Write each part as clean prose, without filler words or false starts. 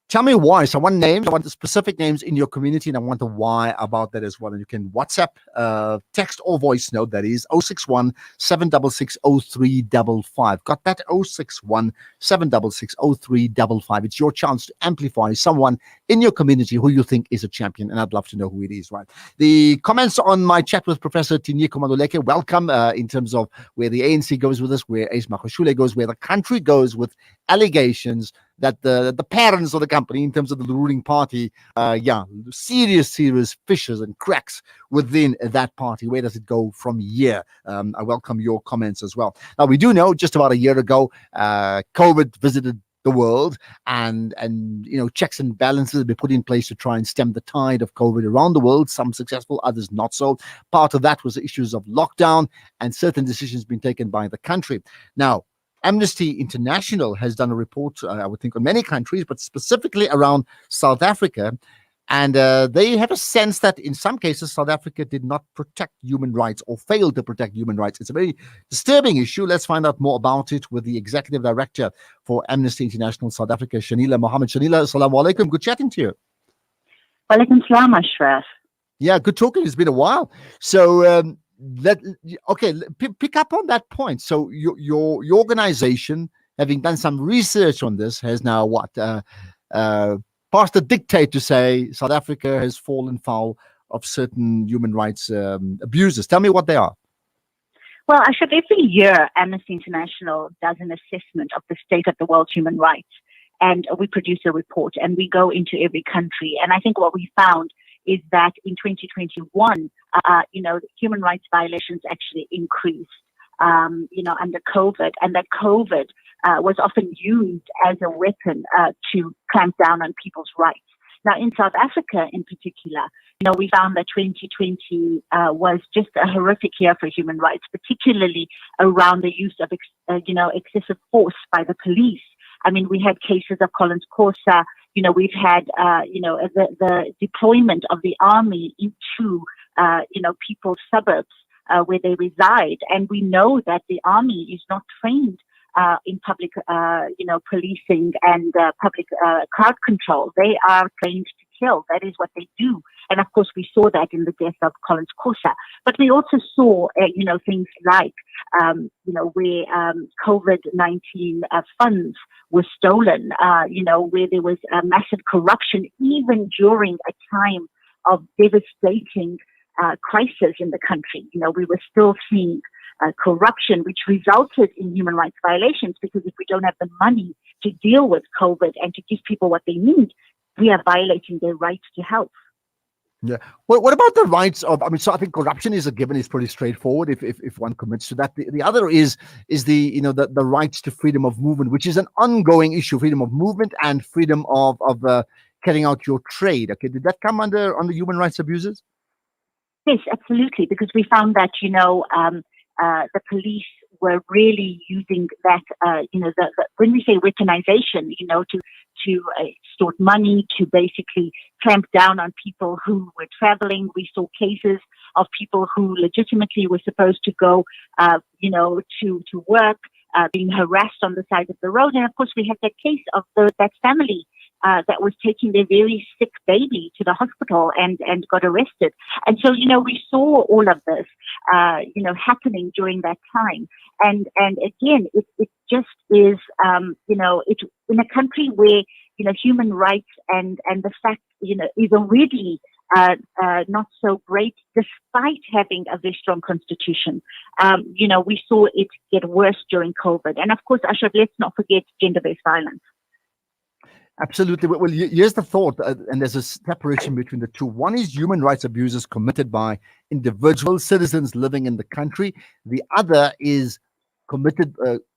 Tell me why. So I want names, I want the specific names in your community, and I want the why about that as well. And you can WhatsApp, text or voice note, that is 061 766 0355. Got that? 061 766 0355. It's your chance to amplify someone in your community who you think is a champion, and I'd love to know who it is, right? The comments on my chat with Professor Tinyiko Maduleke, welcome in terms of where the ANC goes with this, where Ace Makhashule goes, where the country goes with allegations that the parents of the company, in terms of the ruling party, serious fissures and cracks within that party. Where does it go from here? I welcome your comments as well. Now, we do know just about a year ago, COVID visited the world, and checks and balances have been put in place to try and stem the tide of COVID around the world. Some successful, others not so. Part of that was the issues of lockdown and certain decisions being taken by the country. Now, Amnesty International has done a report, I would think, on many countries, but specifically around South Africa. And they have a sense that in some cases, South Africa did not protect human rights or failed to protect human rights. It's a very disturbing issue. Let's find out more about it with the Executive Director for Amnesty International South Africa, Shenilla Muhammed. Shenilla, assalamu alaikum. Good chatting to you. Walaikum salam, Ashraf. Yeah, good talking. It's been a while. So, pick up on that point. So your organization, having done some research on this, has now passed a dictate to say South Africa has fallen foul of certain human rights abuses. Tell me what they are. Well, Ashraf, every year Amnesty International does an assessment of the state of the world's human rights, and we produce a report and we go into every country. And I think what we found is that in 2021, human rights violations actually increased, under COVID, and that COVID was often used as a weapon to clamp down on people's rights. Now, in South Africa in particular, we found that 2020 was just a horrific year for human rights, particularly around the use of, excessive force by the police. I mean, we had cases of Collins Kosa. We've had, the deployment of the army into, people's suburbs where they reside. And we know that the army is not trained in public, policing and public crowd control. They are trained to kill. That is what they do. And of course, we saw that in the death of Collins Kosa. But we also saw, things like, where COVID-19 funds were stolen, where there was massive corruption, even during a time of devastating crisis in the country. We were still seeing corruption, which resulted in human rights violations, because if we don't have the money to deal with COVID and to give people what they need, we are violating their right to health. Yeah. Well, what about the rights of? So I think corruption is a given. It's pretty straightforward if one commits to that. The other is the the rights to freedom of movement, which is an ongoing issue: freedom of movement and freedom of carrying out your trade. Okay, did that come under human rights abuses? Yes, absolutely. Because we found that the police were really using that, when we say weaponization, to extort money, to basically clamp down on people who were traveling. We saw cases of people who legitimately were supposed to go, to work, being harassed on the side of the road. And of course, we had that case of that family that was taking their very sick baby to the hospital and got arrested. And so, we saw all of this, happening during that time. And again, it just is, it in a country where, human rights and the fact, is already not so great, despite having a very strong constitution. We saw it get worse during COVID. And of course, Ashraf, let's not forget gender-based violence. Absolutely. Well, here's the thought, and there's a separation between the two. One is human rights abuses committed by individual citizens living in the country. The other is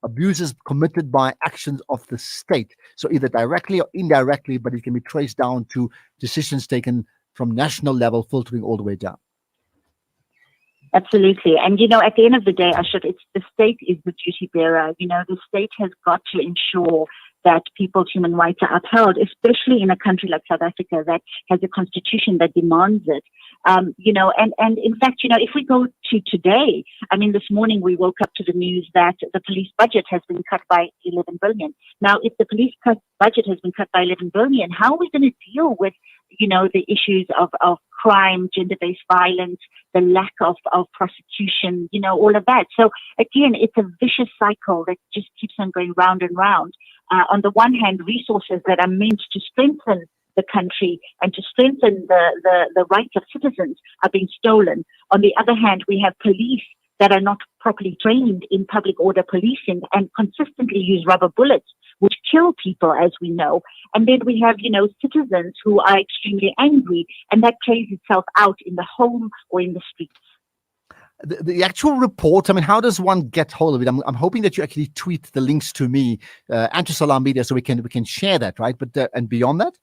abuses committed by actions of the state. So either directly or indirectly, but it can be traced down to decisions taken from national level, filtering all the way down. Absolutely. And, at the end of the day, Ashraf, the state is the duty bearer. The state has got to ensure that people's human rights are upheld, especially in a country like South Africa that has a constitution that demands it. And in fact, if we go to today, I mean, this morning we woke up to the news that the police budget has been cut by 11 billion. Now, if the police budget has been cut by 11 billion, how are we going to deal with, the issues of crime, gender-based violence, the lack of prosecution, all of that. So again, it's a vicious cycle that just keeps on going round and round. On the one hand, resources that are meant to strengthen the country and to strengthen the rights of citizens are being stolen. On the other hand, we have police that are not properly trained in public order policing and consistently use rubber bullets, which kill people, as we know. And then we have, citizens who are extremely angry, and that plays itself out in the home or in the streets. The actual report, I mean, how does one get hold of it? I'm hoping that you actually tweet the links to me and to Salam Media so we can share that, right? But and beyond that?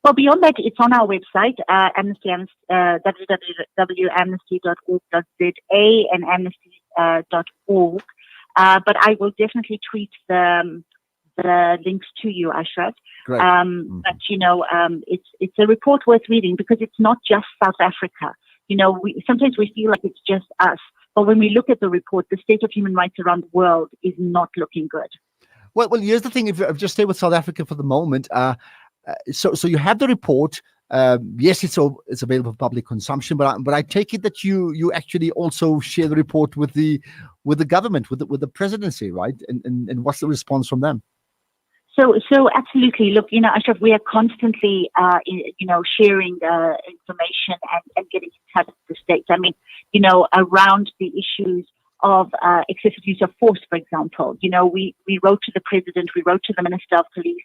Well, beyond that, it's on our website, www.amnesty.org.za and amnesty.org. But I will definitely tweet the links to you, Ashraf. Great. But it's a report worth reading because it's not just South Africa. Sometimes we feel like it's just us, but when we look at the report, the state of human rights around the world is not looking good. Well, here's the thing. If I just stay with South Africa for the moment, so you have the report. Yes, it's available for public consumption, but I take it that you actually also share the report with the government, with the presidency, right? And what's the response from them? So absolutely. Look, Ashraf, we are constantly, sharing information and getting in touch with the states. I mean, around the issues of excessive use of force, for example. We wrote to the president, we wrote to the minister of police,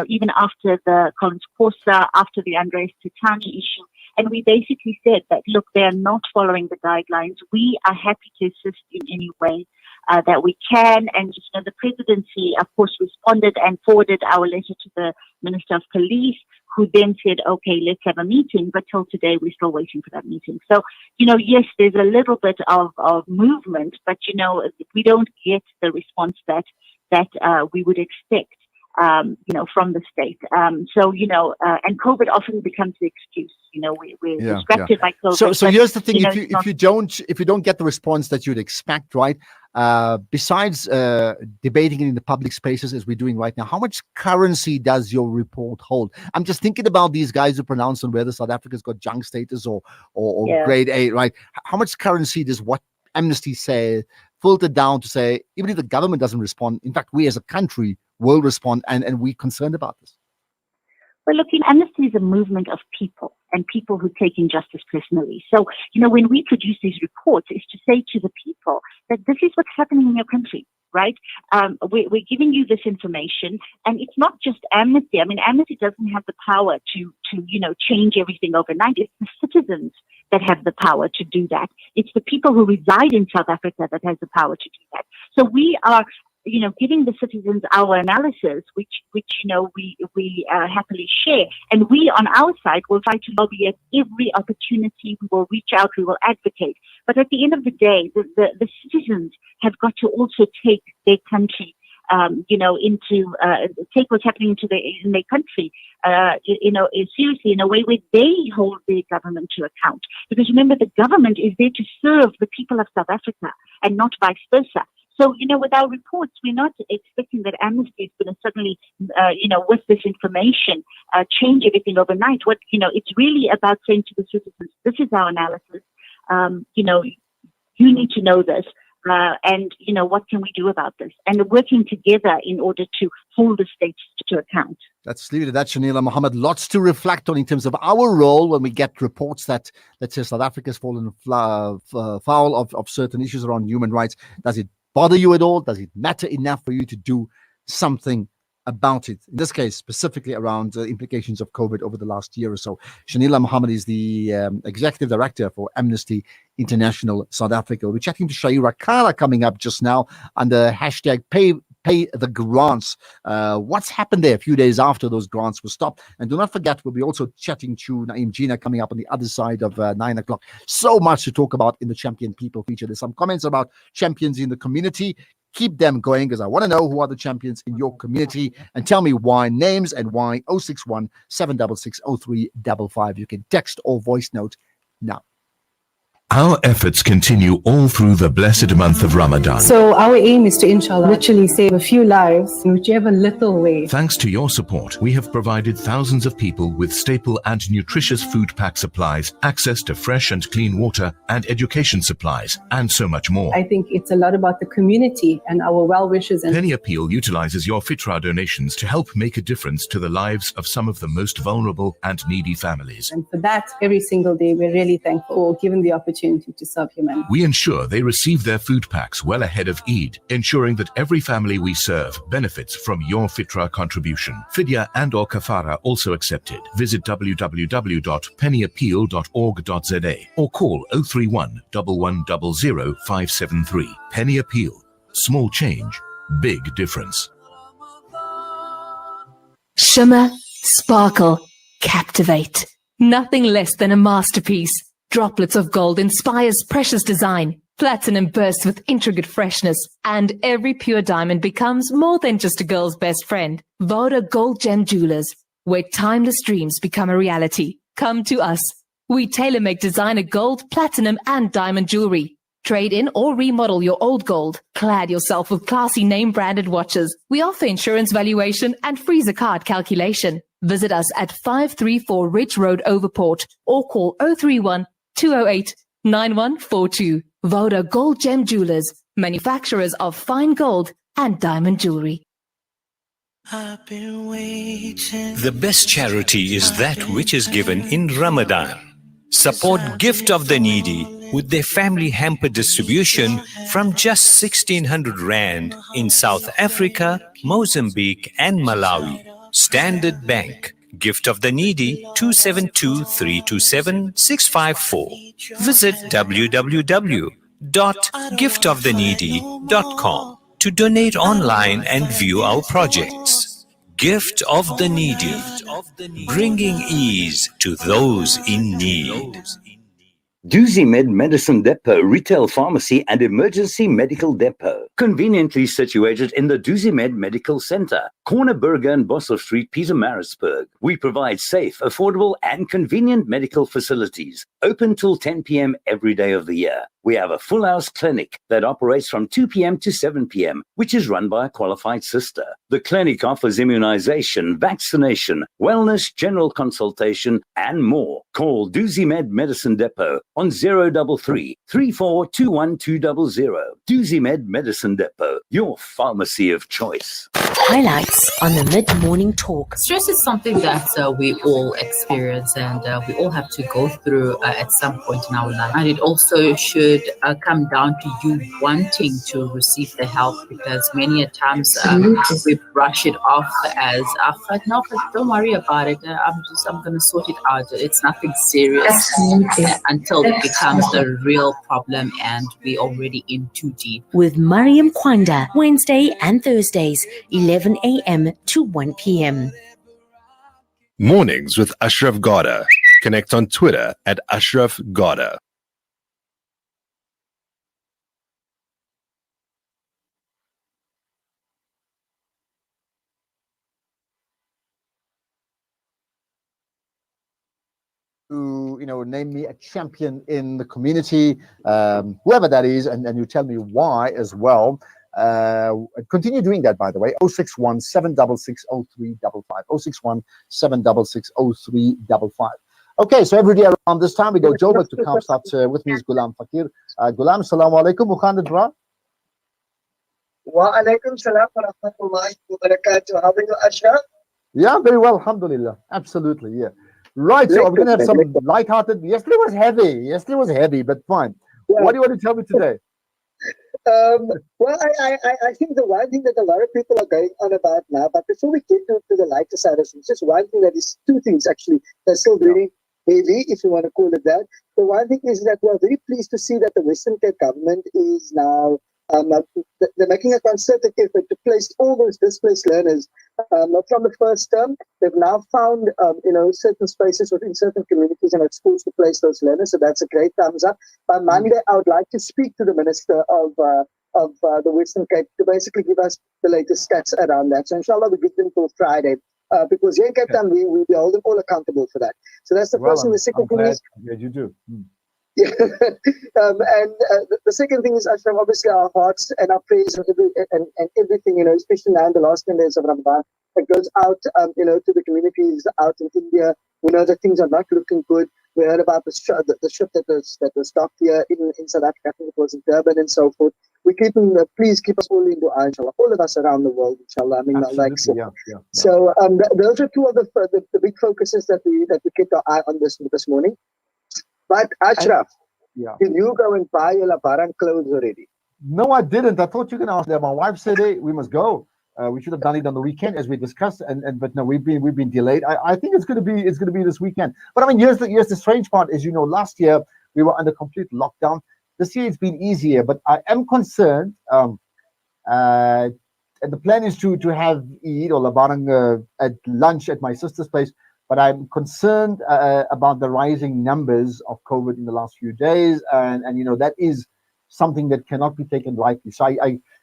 even after the Collins Corsa, after the Andres Titani issue. And we basically said that, look, they are not following the guidelines. We are happy to assist in any way that we can. And, the presidency, of course, responded and forwarded our letter to the Minister of Police, who then said, okay, let's have a meeting. But till today, we're still waiting for that meeting. So, yes, there's a little bit of movement, but, we don't get the response that we would expect. From the state. And COVID often becomes the excuse. We're distracted by COVID. So here's the thing: if you don't get the response that you'd expect, right? Besides debating it in the public spaces as we're doing right now, how much currency does your report hold? I'm just thinking about these guys who pronounce on whether South Africa's got junk status or grade A, right? How much currency does what Amnesty say filter down to say, even if the government doesn't respond, in fact, we as a country will respond, and we're concerned about this? Well, look, Amnesty is a movement of people and people who take injustice personally. So, when we produce these reports, it's to say to the people that this is what's happening in your country, right? We're giving you this information, and it's not just Amnesty. I mean, Amnesty doesn't have the power to change everything overnight. It's the citizens that have the power to do that. It's the people who reside in South Africa that has the power to do that. So we are giving the citizens our analysis, which we happily share. And we, on our side, will try to lobby at every opportunity. We will reach out, we will advocate. But at the end of the day, the citizens have got to also take their country, take what's happening in their country, seriously, in a way where they hold their government to account. Because remember, the government is there to serve the people of South Africa and not vice versa. So, with our reports, we're not expecting that Amnesty is going to suddenly, with this information, change everything overnight. It's really about saying to the citizens, this is our analysis. You need to know this. And what can we do about this? And working together in order to hold the states to account. Let's leave it at that, Shenilla Muhammed. Lots to reflect on in terms of our role when we get reports that, let's say, South Africa's fallen foul of certain issues around human rights. Does it bother you at all? Does it matter enough for you to do something about it? In this case, specifically around the implications of COVID over the last year or so. Shenilla Muhammed is the Executive Director for Amnesty International South Africa. We're chatting to Shaira Kala coming up just now under hashtag Pay the Grants. What's happened there a few days after those grants were stopped? And do not forget, we'll be also chatting to Naeem Gina coming up on the other side of 9 o'clock. So much to talk about in the Champion People feature. There's some comments about champions in the community. Keep them going, because I want to know who are the champions in your community, and tell me why. Names and why. 061 766 0355. You can text or voice note now. Our efforts continue all through the blessed month of Ramadan. So our aim is to, inshallah, literally save a few lives in whichever little way. Thanks to your support, we have provided thousands of people with staple and nutritious food pack supplies, access to fresh and clean water, and education supplies, and so much more. I think it's a lot about the community and our well-wishers. And Penny Appeal utilizes your Fitra donations to help make a difference to the lives of some of the most vulnerable and needy families. And for that, every single day, we're really thankful, given the opportunity to serve humanity. We ensure they receive their food packs well ahead of Eid, ensuring that every family we serve benefits from your Fitra contribution. Fidya and or kafara also accepted. Visit www.pennyappeal.org.za or call 031 1100 573. Penny Appeal. Small change, big difference. Shimmer, sparkle, captivate. Nothing less than a masterpiece. Droplets of gold inspires precious design. Platinum bursts with intricate freshness. And every pure diamond becomes more than just a girl's best friend. Voda Gold Gem Jewelers, where timeless dreams become a reality. Come to us. We tailor-make designer gold, platinum, and diamond jewelry. Trade in or remodel your old gold. Clad yourself with classy name-branded watches. We offer insurance valuation and free zakat calculation. Visit us at 534 Ridge Road, Overport, or call 031 208 9142. Voda Gold Gem Jewelers, manufacturers of fine gold and diamond jewelry. The best charity is that which is given in Ramadan. Support Gift of the Needy with their family hamper distribution from just 1,600 Rand in South Africa, Mozambique and Malawi. Standard Bank. Gift of the Needy 272-327-654. Visit www.giftoftheneedy.com to donate online and view our projects. Gift of the Needy, bringing ease to those in need. DoosieMed Medicine Depot Retail Pharmacy and Emergency Medical Depot. Conveniently situated in the DoosieMed Medical Center, Corner Burger and Boshoff Street, Pietermaritzburg. We provide safe, affordable and convenient medical facilities. Open till 10 p.m. every day of the year. We have a full house clinic that operates from 2 p.m. to 7 p.m., which is run by a qualified sister. The clinic offers immunization, vaccination, wellness, general consultation, and more. Call DoosieMed Medicine Depot on 033 3421 DoosieMed Medicine Depot, your pharmacy of choice. Highlights on the mid-morning talk. Stress is something that we all experience and we all have to go through at some point in our life. And it also should come down to you wanting to receive the help, because many a times we brush it off as, no, don't worry about it. I'm going to sort it out. It's nothing serious. Until it becomes a real problem and we're already in too deep. With Mariam Kwanda, Wednesday and Thursdays, 11 a.m. to 1 p.m. Mornings with Ashraf Gada. Connect on Twitter at Ashraf Gada. To name me a champion in the community, whoever that is, and you tell me why as well. Continue doing that, by the way. 061 766 0355. 061 766 0355. Okay, so every day around this time we go Joburg to Kaapstad. With me is Ghulam Fakir. Ghulam, assalamu alaikum. Hoe gaan dit, bra? Wa alaikum salam wa rahmatullahi wa barakatuh. How are you, Ashraf? Yeah, very well, alhamdulillah. Absolutely, yeah. Right, so we're going to have some light-hearted. Yesterday was heavy, but fine. Yeah. What do you want to tell me today? Well, I think the one thing that a lot of people are going on about now, but before we get to the lighter side of things, just one thing that is two things actually that's still really heavy, if you want to call it that. The one thing is that we're very pleased to see that the Western Cape government is now they're making a concerted effort to place all those displaced learners from the first term. They've now found certain spaces within certain communities and at schools to place those learners, so that's a great thumbs up. By Monday, I would like to speak to the Minister of the Western Cape to basically give us the latest stats around that. So inshallah, we give them till Friday. Because here in Cape Town, we hold them all accountable for that. So that's the first thing. The second thing is, you do. yeah. The second thing is, Ashraf, obviously our hearts and our prayers and everything, especially now in the last 10 days of Ramadan, that goes out, to the communities out in India. We know that things are not looking good. We heard about the ship that was stopped here in South Africa. I think it was in Durban and so forth. We please keep us all in dua, inshallah. All of us around the world, inshallah. I mean, yeah. So those are two of the big focuses that we kept our eye on this morning. But Ashraf, did you go and buy your Labaran clothes already? No, I didn't. I thought you can ask that. My wife said, "Hey, we must go. We should have done it on the weekend, as we discussed." But no, we've been delayed. I think it's going to be this weekend. But I mean, here's the strange part. As you know, last year we were under complete lockdown. This year it's been easier, but I am concerned. And the plan is to have Eid or Labaran at lunch at my sister's place. But I'm concerned about the rising numbers of COVID in the last few days, and that is something that cannot be taken lightly. So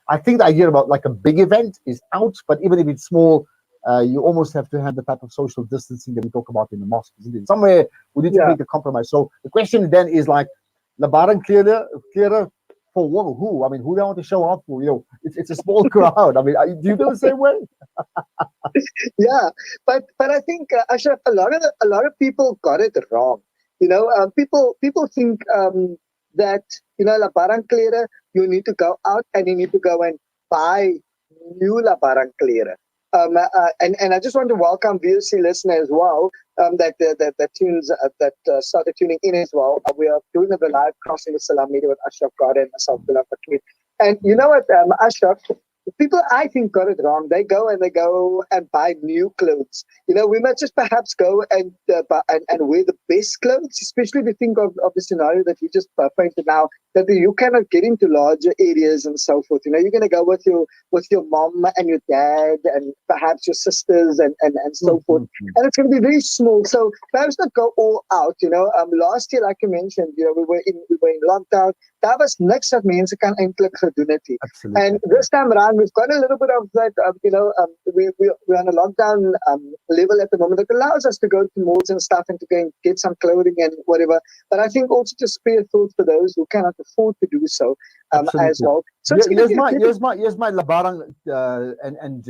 I think the idea about like a big event is out, but even if it's small, you almost have to have the type of social distancing that we talk about in the mosque, isn't it? Somewhere we need to make a compromise. So the question then is like, Labaran clearer for who? I mean, who do I want to show up for? It's a small crowd. I mean, do you feel the same way? Yeah, but I think Ashraf, a lot of people got it wrong. People think that Labaran clearer, you need to go out and you need to go and buy new Labaran clearer. And I just want to welcome VOC listener as well. That started tuning in as well. We are doing the live crossing the Salam media with Ashraf Garda and myself, Bilal Fakir. And you know what, Ashraf, people I think got it wrong. They go and buy new clothes. We might just perhaps go and wear the best clothes, especially if you think of the scenario that you just painted now, that you cannot get into larger areas and so forth. You're going to go with your mom and your dad and perhaps your sisters and so forth. And it's going to be very small. So perhaps not go all out. Last year, like you mentioned, we were in lockdown. Daar was niks dat mense kan eintlik gedoen het. And this time around, we've got a little bit of that, we're on a lockdown level at the moment that allows us to go to malls and stuff and to go and get some clothing and whatever. But I think also to spare thought for those who cannot afford to do so as well. So here's my Labaran and